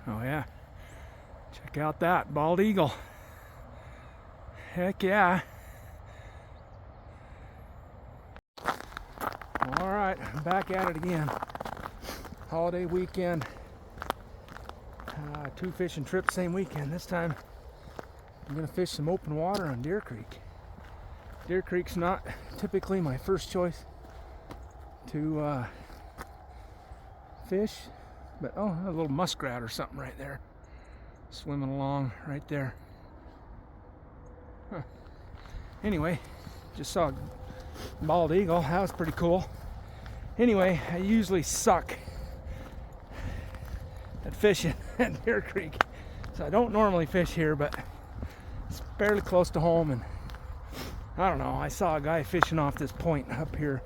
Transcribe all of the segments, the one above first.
Oh yeah, check out that bald eagle. Heck yeah. All right, I'm back at it again. Holiday weekend, 2 fishing trips same weekend. This time I'm gonna fish some open water on Deer Creek. Deer Creek's not typically my first choice to fish, but oh, a little muskrat or something right there, swimming along right there. Huh. Anyway, just saw a bald eagle. That was pretty cool. Anyway, I usually suck at fishing at Deer Creek, so I don't normally fish here, but it's fairly close to home, and I don't know, I saw a guy fishing off this point up here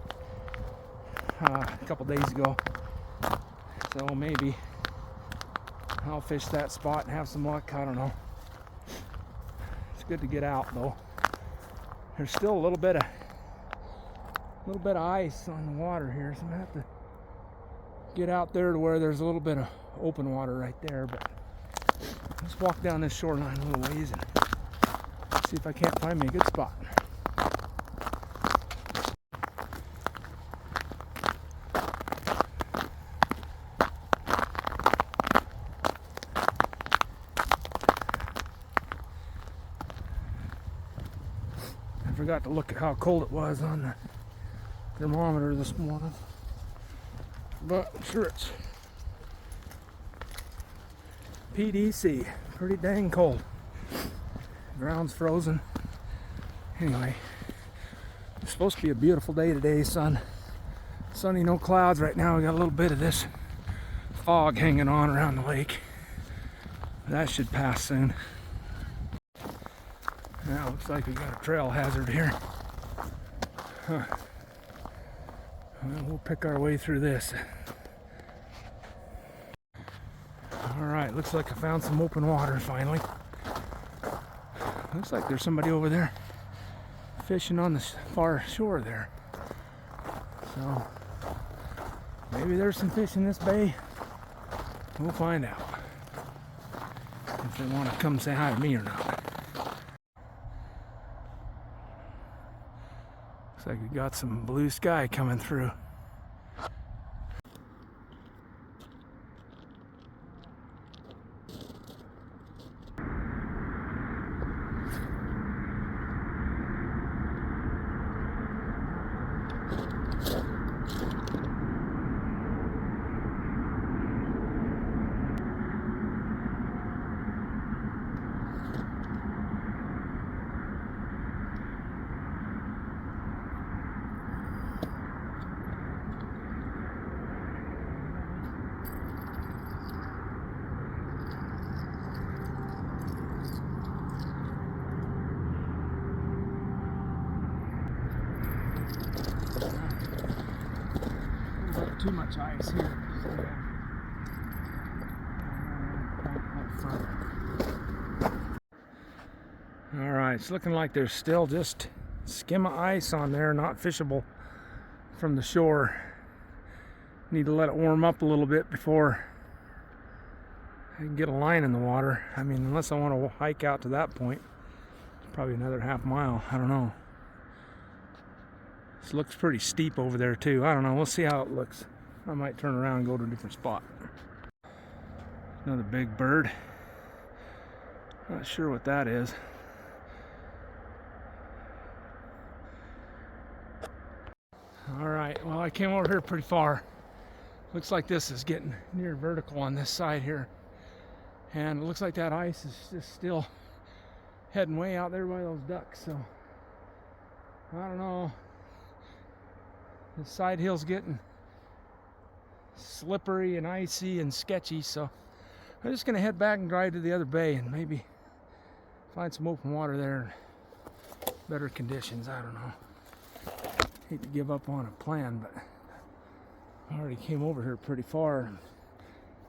a couple days ago, so maybe I'll fish that spot and have some luck. I don't know. It's good to get out though. There's still a little bit of ice on the water here, so I'm gonna have to get out there to where there's a little bit of open water right there. But let's walk down this shoreline a little ways and see if I can't find me a good spot. I forgot to look at how cold it was on the thermometer this morning, but I'm sure it's PDC, pretty dang cold. Ground's frozen. Anyway, it's supposed to be a beautiful day today, sunny, no clouds. Right now we got a little bit of this fog hanging on around the lake. That should pass soon. Now looks like we got a trail hazard here. Huh. Well, we'll pick our way through this. Alright, looks like I found some open water finally. Looks like there's somebody over there fishing on the far shore there. So maybe there's some fish in this bay. We'll find out if they want to come say hi to me or not. Looks like we got some blue sky coming through. Too much ice here. Alright, it's looking like there's still just skim of ice on there, not fishable from the shore. Need to let it warm up a little bit before I can get a line in the water. I mean, unless I want to hike out to that point. Probably another half mile, I don't know. This looks pretty steep over there too. I don't know, we'll see how it looks. I might turn around and go to a different spot. Another big bird. Not sure what that is. Alright, well, I came over here pretty far. Looks like this is getting near vertical on this side here. And it looks like that ice is just still heading way out there by those ducks. So, I don't know. The side hill's getting slippery and icy and sketchy, so I'm just gonna head back and drive to the other bay and maybe find some open water there in better conditions. I don't know. Hate to give up on a plan, but I already came over here pretty far and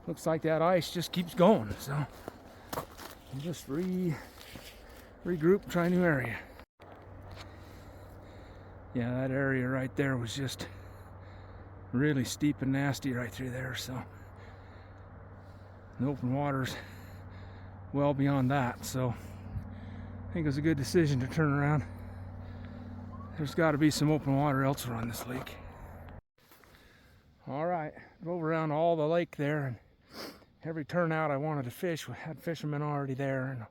looks like that ice just keeps going, so I'll just regroup, try a new area. Yeah, that area right there was just really steep and nasty right through there, so The open water's well beyond that, so I think it was a good decision to turn around. There's got to be some open water elsewhere on this lake. All right, drove around all the lake there, and every turnout I wanted to fish had fishermen already there, and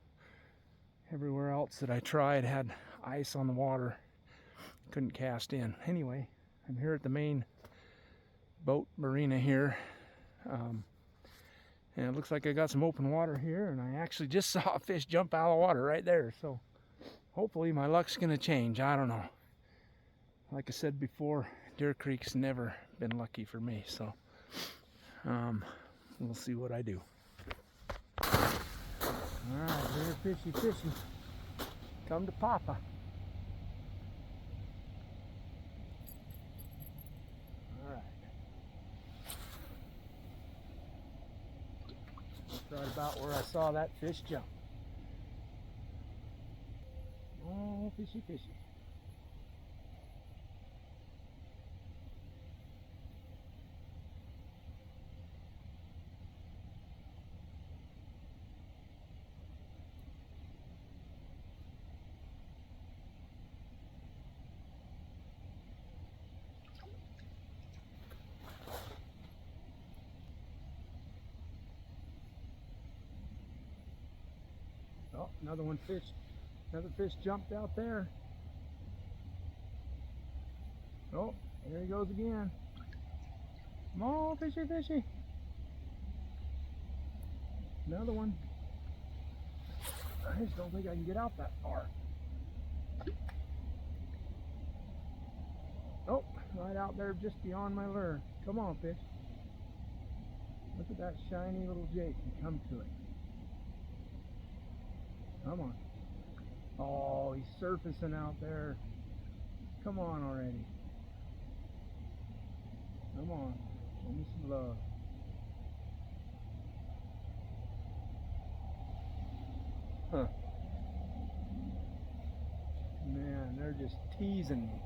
everywhere else that I tried had ice on the water. Couldn't cast in. Anyway, I'm here at the main boat marina here. And it looks like I got some open water here, and I actually just saw a fish jump out of the water right there. So hopefully my luck's gonna change. I don't know. Like I said before, Deer Creek's never been lucky for me, so we'll see what I do. Alright, Deer fishy fishy. Come to Papa. Right about where I saw that fish jump. Oh, fishy, fishy. Oh, another fish jumped out there. Oh, there he goes again. Come on, fishy, fishy. Another one. I just don't think I can get out that far. Oh, right out there just beyond my lure. Come on, fish. Look at that shiny little jake and come to it. Come on. Oh, he's surfacing out there. Come on already. Come on. Give me some love. Huh. Man, they're just teasing me.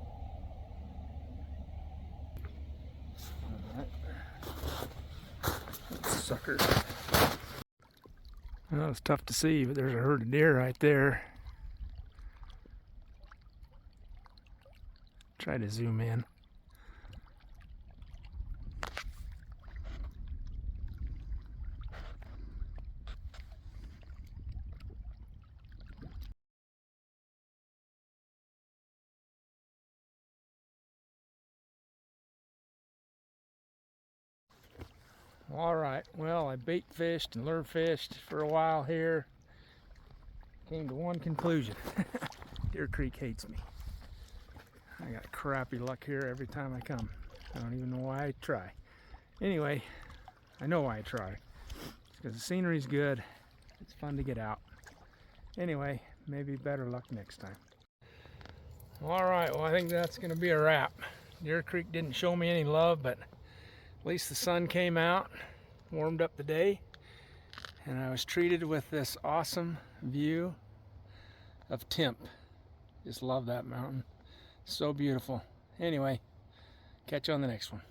Alright. Suckers. Well, it's tough to see, but there's a herd of deer right there. Try to zoom in. All right, well, I bait fished and lure fished for a while here. Came to one conclusion. Deer Creek hates me. I got crappy luck here every time I come. I don't even know why I try. Anyway, I know why I try. It's because the scenery's good. It's fun to get out. Anyway, maybe better luck next time. All right, well, I think that's going to be a wrap. Deer Creek didn't show me any love, but at least the sun came out, warmed up the day, and I was treated with this awesome view of Timp. Just love that mountain. So beautiful. Anyway, catch you on the next one.